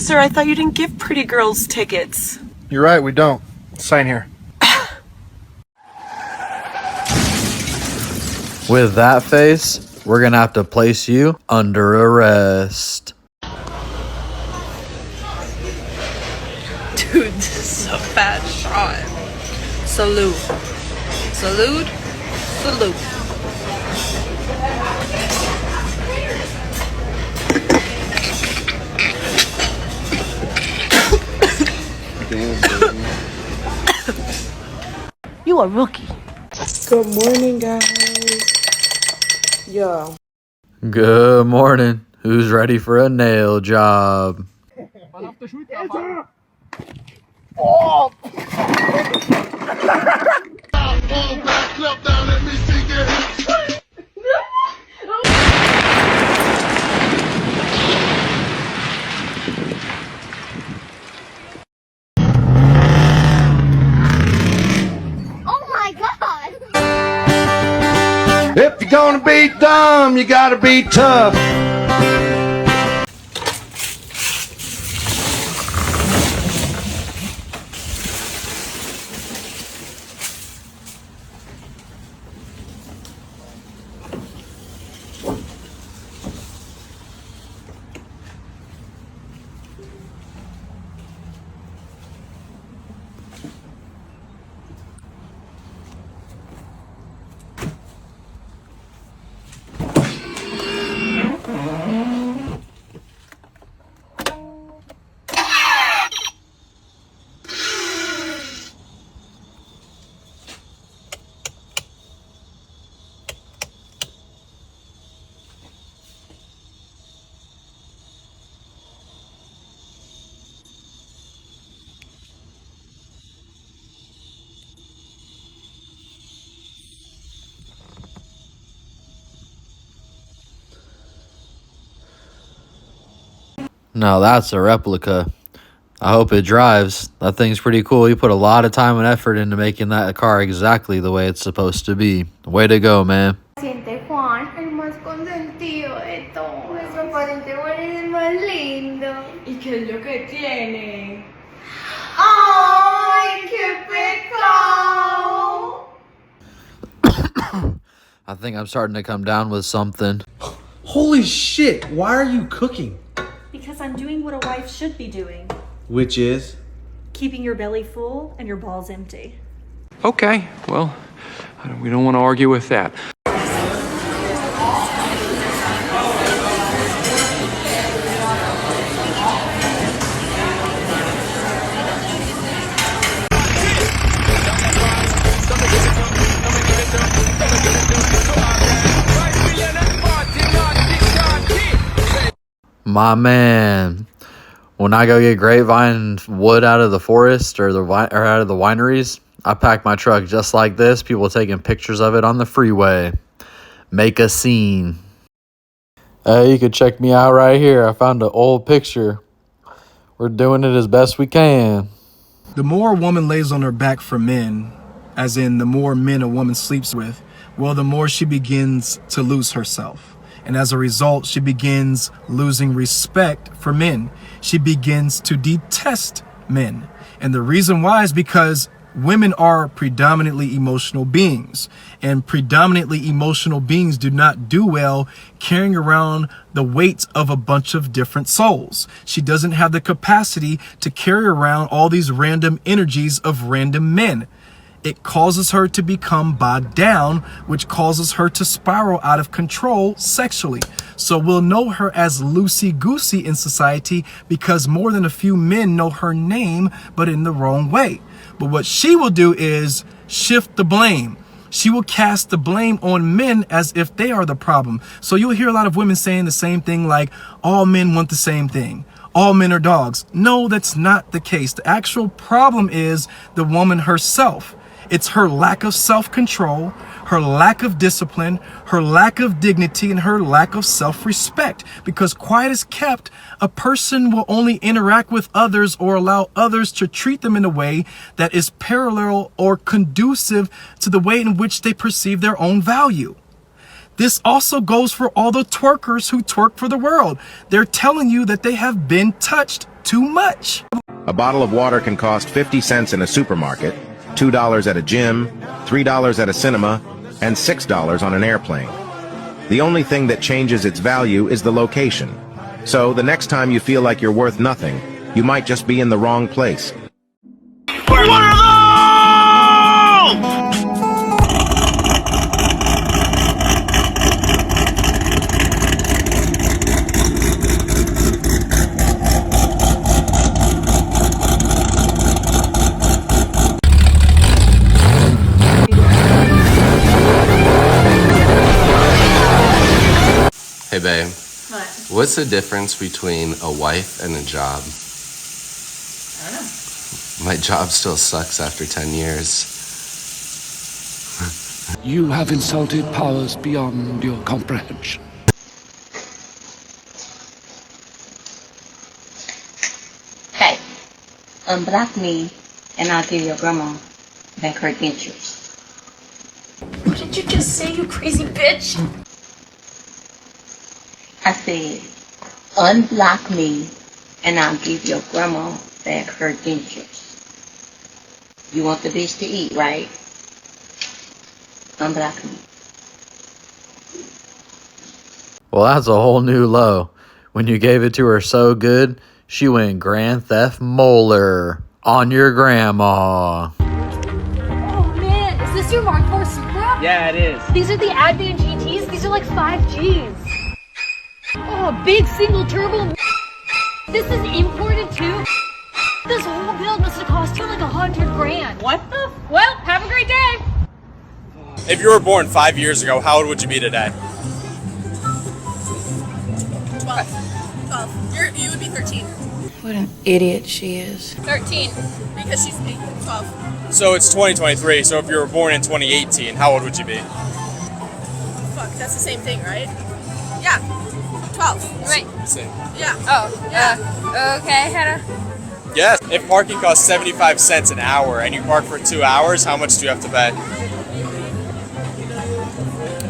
Sir, I thought you didn't give pretty girls tickets. You're right, we don't. Sign here. With that face, we're gonna have to place you under arrest. Dude, this is a bad shot. Salute. Salute. Salute. You a rookie. Good morning, guys. Yo. Good morning. Who's ready for a nail job? Oh! If you're gonna be dumb, you gotta be tough. No, that's a replica. I hope it drives. That thing's pretty cool. You put a lot of time and effort into making that car exactly the way it's supposed to be. Way to go, man. Siente Juan, el más consentido de todos. Nuestro pariente Juan es el más lindo. ¿Y qué es lo que tiene? ¡Ay, qué pecado! I think I'm starting to come down with something. Holy shit, why are you cooking? Because I'm doing what a wife should be doing. Which is? Keeping your belly full and your balls empty. Okay, well, we don't want to argue with that. My man, when I go get grapevine wood out of the forest or out of the wineries, I pack my truck just like this. People taking pictures of it on the freeway. Make a scene. Hey, you can check me out right here. I found an old picture. We're doing it as best we can. The more a woman lays on her back for men, as in the more men a woman sleeps with, well, the more she begins to lose herself. And as a result, she begins losing respect for men. She begins to detest men. And the reason why is because women are predominantly emotional beings. And predominantly emotional beings do not do well carrying around the weight of a bunch of different souls. She doesn't have the capacity to carry around all these random energies of random men. It causes her to become bogged down, which causes her to spiral out of control sexually. So we'll know her as loosey-goosey in society because more than a few men know her name, but in the wrong way. But what she will do is shift the blame. She will cast the blame on men as if they are the problem. So you'll hear a lot of women saying the same thing like, all men want the same thing. All men are dogs. No, that's not the case. The actual problem is the woman herself. It's her lack of self-control, her lack of discipline, her lack of dignity, and her lack of self-respect. Because quiet as kept, a person will only interact with others or allow others to treat them in a way that is parallel or conducive to the way in which they perceive their own value. This also goes for all the twerkers who twerk for the world. They're telling you that they have been touched too much. A bottle of water can cost 50 cents in a supermarket, $2 at a gym, $3 at a cinema, and $6 on an airplane. The only thing that changes its value is the location. So the next time you feel like you're worth nothing, you might just be in the wrong place. Hey babe, what's the difference between a wife and a job? I don't know. My job still sucks after 10 years. You have insulted powers beyond your comprehension. Hey, unblock me and I'll give your grandma back her dentures. What did you just say, you crazy bitch? I said, unblock me and I'll give your grandma back her dentures. You want the bitch to eat, right? Unblock me. Well, that's a whole new low. When you gave it to her so good, she went Grand Theft Molar on your grandma. Oh man, is this your Mark IV Supra? Yeah, it is. These are the Advan GTs? These are like 5Gs. Oh, big single turbo. This is imported too? This whole build must have cost you like $100,000. What the? Well, have a great day. If you were born 5 years ago, how old would you be today? 12. You would be 13. What an idiot she is. 13. Because she's 12. So it's 2023, so if you were born in 2018, how old would you be? Fuck, that's the same thing, right? Yeah. 12. Right. Same. Yeah. Oh, yeah. Okay, Hannah. Yes. If parking costs 75 cents an hour and you park for 2 hours, how much do you have to pay?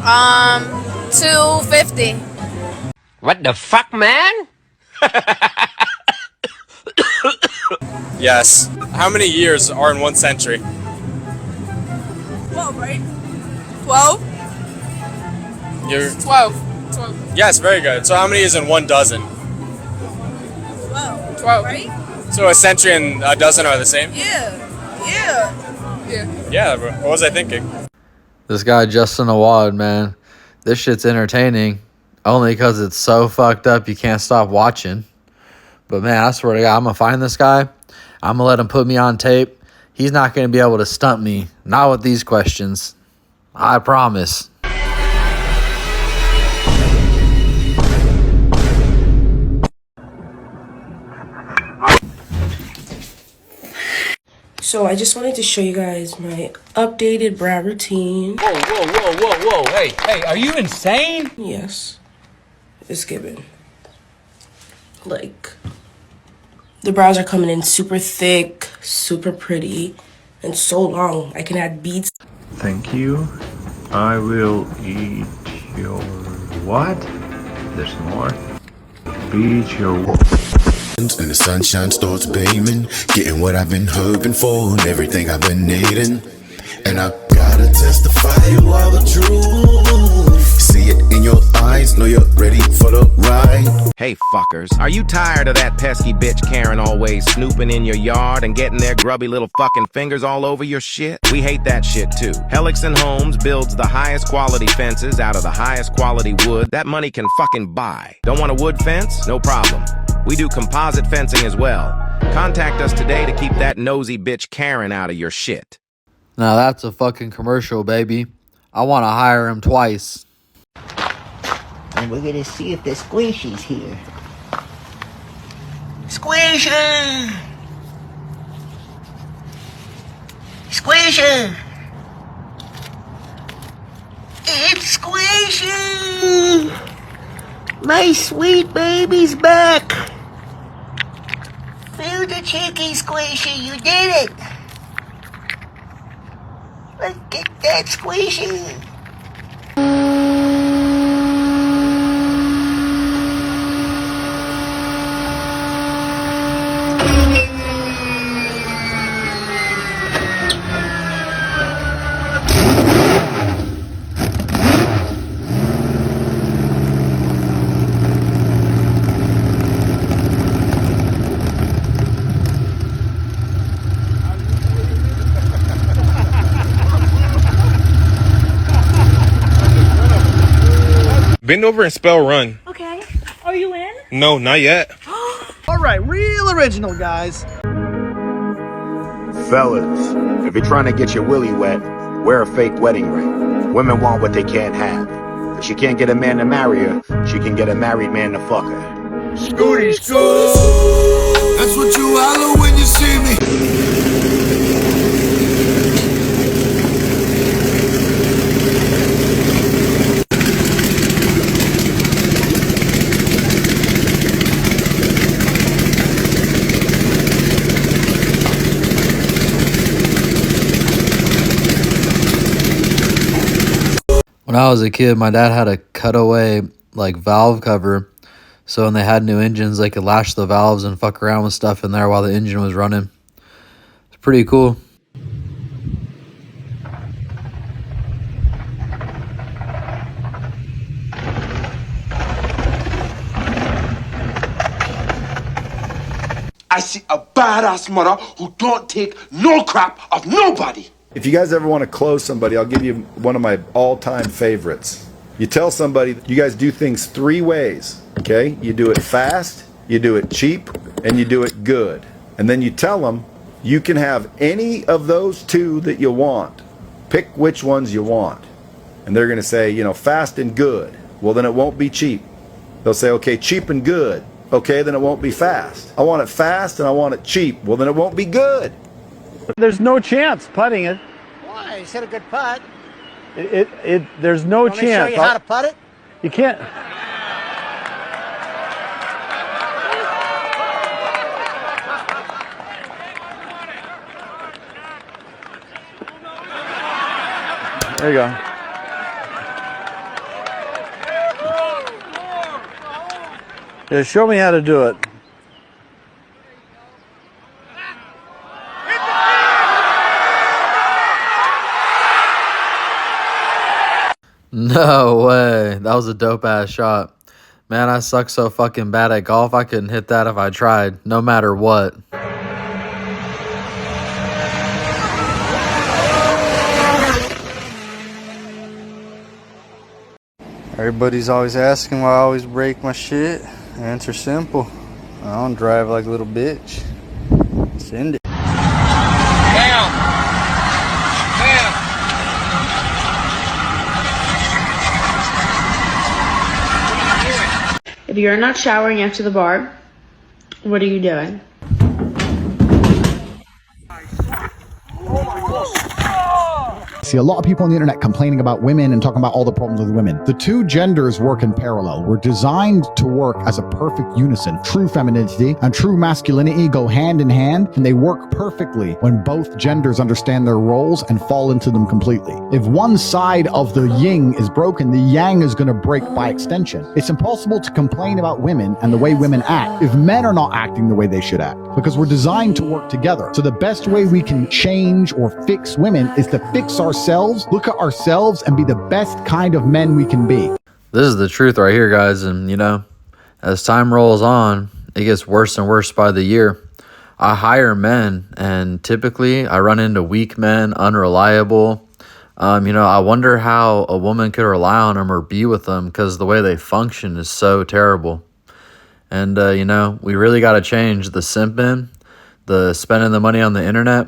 $2.50. What the fuck, man? Yes. How many years are in 1 century? 12, right? 12? You're 12. 12. Yes, very good. So how many is in 1 dozen? 12. 12. Right? So a century and a dozen are the same? Yeah. Yeah. Yeah. Yeah, what was I thinking? This guy Justin Awad, man, this shit's entertaining only because it's so fucked up you can't stop watching. But man, I swear to God, I'm gonna find this guy. I'm gonna let him put me on tape. He's not gonna be able to stump me. Not with these questions. I promise. So I just wanted to show you guys my updated brow routine. Whoa. Hey, are you insane? Yes, it's given. Like, the brows are coming in super thick, super pretty, and so long. I can add beads. Thank you. I will eat your what? There's more. Eat your And the sunshine starts beaming, getting what I've been hoping for and everything I've been needing. And I gotta testify you are the truth. See it in your eyes, know you're ready for the ride. Hey fuckers, are you tired of that pesky bitch Karen always snooping in your yard and getting their grubby little fucking fingers all over your shit? We hate that shit too. Hellickson Homes builds the highest quality fences out of the highest quality wood that money can fucking buy. Don't want a wood fence? No problem. We do composite fencing as well. Contact us today to keep that nosy bitch Karen out of your shit. Now that's a fucking commercial, baby. I want to hire him twice. And we're gonna see if the squishy's here. Squishy! Squishy! It's Squishy! My sweet baby's back! Feel the cheeky Squishy, you did it! Look at that Squishy! Bend over and spell run. Okay. Are you in? No, not yet. All right, real original, guys. Fellas, if you're trying to get your willy wet, wear a fake wedding ring. Women want what they can't have. If she can't get a man to marry her, she can get a married man to fuck her. Scooty, scoot. That's what you holler when you see me. When I was a kid, my dad had a cutaway like valve cover, so when they had new engines, they could lash the valves and fuck around with stuff in there while the engine was running. It's pretty cool. I see a badass mother who don't take no crap of nobody. If you guys ever want to close somebody, I'll give you one of my all-time favorites. You tell somebody you guys do things 3 ways, okay? You do it fast, you do it cheap, and you do it good. And then you tell them you can have any of those 2 that you want. Pick which ones you want. And they're going to say, you know, fast and good. Well, then it won't be cheap. They'll say, okay, cheap and good. Okay, then it won't be fast. I want it fast and I want it cheap. Well, then it won't be good. There's no chance putting it. Why? You said a good putt. There's no Want me to show chance. you how to putt it? You can't. There you go. Yeah, show me how to do it. No way. That was a dope ass shot. Man, I suck so fucking bad at golf, I couldn't hit that if I tried, no matter what. Everybody's always asking why I always break my shit. Answer simple. I don't drive like a little bitch. Send it. Bam! Bam! If you're not showering after the bar, what are you doing? See a lot of people on the internet complaining about women and talking about all the problems with women. The 2 genders work in parallel. We're designed to work as a perfect unison. True femininity and true masculinity go hand in hand, and they work perfectly when both genders understand their roles and fall into them completely. If one side of the yin is broken, the yang is going to break by extension. It's impossible to complain about women and the way women act if men are not acting the way they should act, because we're designed to work together. So the best way we can change or fix women is to fix ourselves, look at ourselves, and be the best kind of men we can be. This is the truth right here, guys. And, you know, as time rolls on, it gets worse and worse by the year. I hire men, and typically I run into weak men, unreliable. You know, I wonder how a woman could rely on them or be with them, because the way they function is so terrible. And, you know, we really got to change the simping, the spending the money on the internet.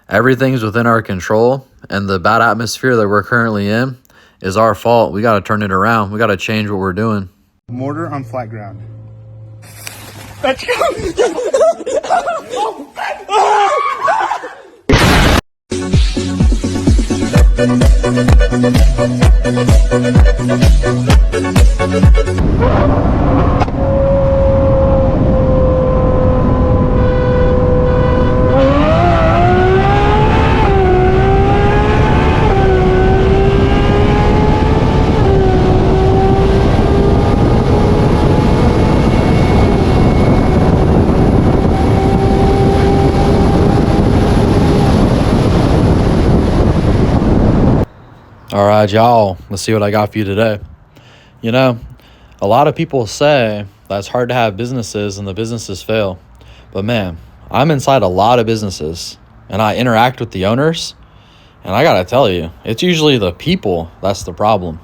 Everything's within our control, and the bad atmosphere that we're currently in is our fault. We got to turn it around. We got to change what we're doing. Mortar on flat ground. Let's go! All right, y'all, let's see what I got for you today. You know, a lot of people say that it's hard to have businesses and the businesses fail. But man, I'm inside a lot of businesses and I interact with the owners. And I got to tell you, it's usually the people that's the problem.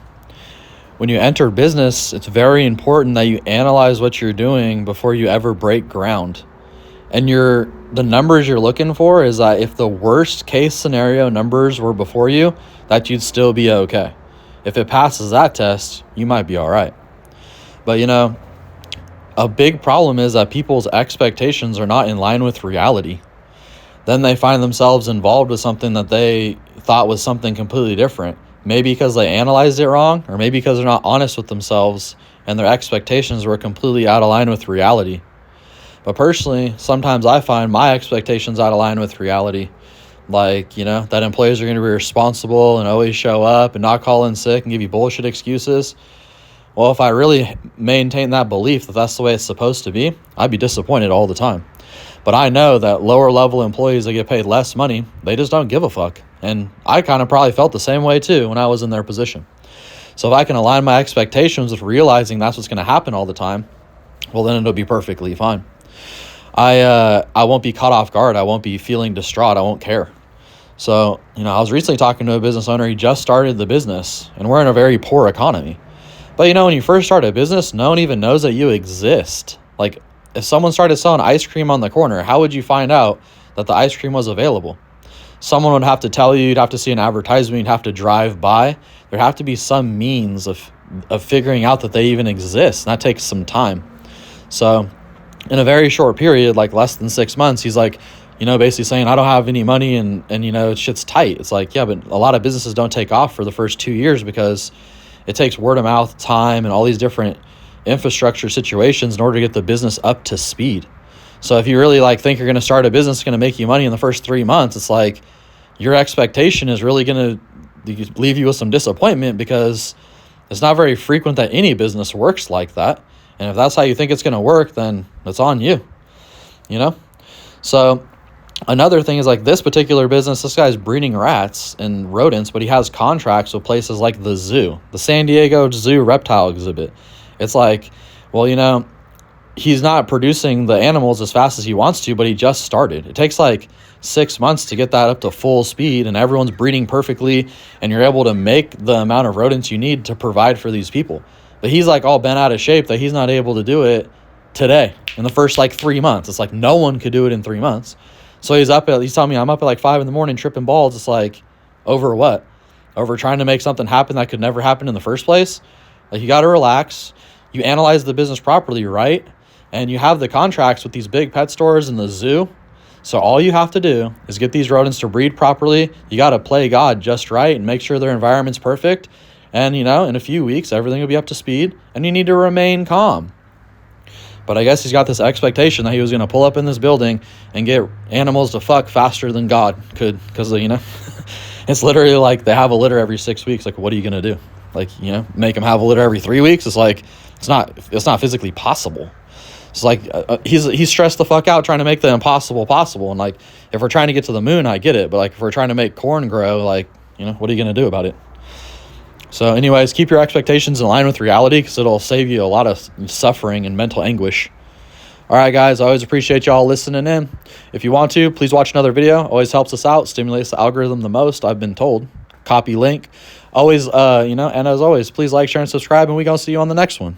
when you enter business, it's very important that you analyze what you're doing before you ever break ground. And the numbers you're looking for is that if the worst case scenario numbers were before you, that you'd still be okay. If it passes that test, you might be all right. But, you know, a big problem is that people's expectations are not in line with reality. Then they find themselves involved with something that they thought was something completely different. Maybe because they analyzed it wrong, or maybe because they're not honest with themselves and their expectations were completely out of line with reality. But personally, sometimes I find my expectations out of line with reality. Like, you know, that employees are going to be responsible and always show up and not call in sick and give you bullshit excuses. Well, if I really maintain that belief that that's the way it's supposed to be, I'd be disappointed all the time. But I know that lower level employees that get paid less money, they just don't give a fuck. And I kind of probably felt the same way too when I was in their position. So if I can align my expectations with realizing that's what's going to happen all the time, well, then it'll be perfectly fine. I won't be caught off guard. I won't be feeling distraught. I won't care. So, you know, I was recently talking to a business owner. He just started the business, and we're in a very poor economy. But, you know, when you first start a business, no one even knows that you exist. Like, if someone started selling ice cream on the corner, how would you find out that the ice cream was available? Someone would have to tell you. You'd have to see an advertisement. You'd have to drive by. There'd have to be some means of figuring out that they even exist, and that takes some time. So in a very short period, like less than 6 months, he's like, you know, basically saying, I don't have any money and you know, shit's tight. It's like, yeah, but a lot of businesses don't take off for the first 2 years because it takes word of mouth, time, and all these different infrastructure situations in order to get the business up to speed. So if you really like think you're going to start a business that's going to make you money in the first 3 months, it's like your expectation is really going to leave you with some disappointment, because it's not very frequent that any business works like that. And if that's how you think it's going to work, then it's on you, you know? So another thing is, like, this particular business, this guy's breeding rats and rodents, but he has contracts with places like the zoo, the San Diego Zoo reptile exhibit. It's like, well, you know, he's not producing the animals as fast as he wants to, but he just started. It takes like 6 months to get that up to full speed, and everyone's breeding perfectly, and you're able to make the amount of rodents you need to provide for these people. But he's like all bent out of shape that he's not able to do it today in the first like 3 months. It's like no one could do it in 3 months. So he's telling me, I'm up at like 5 a.m. tripping balls. It's like, over what? Over trying to make something happen that could never happen in the first place? Like, you got to relax. You analyze the business properly, right? And you have the contracts with these big pet stores and the zoo. So all you have to do is get these rodents to breed properly. You got to play God just right and make sure their environment's perfect. And, you know, in a few weeks, everything will be up to speed, and you need to remain calm. But I guess he's got this expectation that he was going to pull up in this building and get animals to fuck faster than God could, because, you know, it's literally like they have a litter every 6 weeks. Like, what are you going to do? Like, you know, make them have a litter every 3 weeks? It's like, it's not physically possible. It's like he's stressed the fuck out trying to make the impossible possible. And, like, if we're trying to get to the moon, I get it. But, like, if we're trying to make corn grow, like, you know, what are you going to do about it? So anyways, keep your expectations in line with reality, because it'll save you a lot of suffering and mental anguish. All right, guys, I always appreciate y'all listening in. If you want to, please watch another video. Always helps us out, stimulates the algorithm the most, I've been told. Copy link. Always, you know, and as always, please like, share, and subscribe, and we're going to see you on the next one.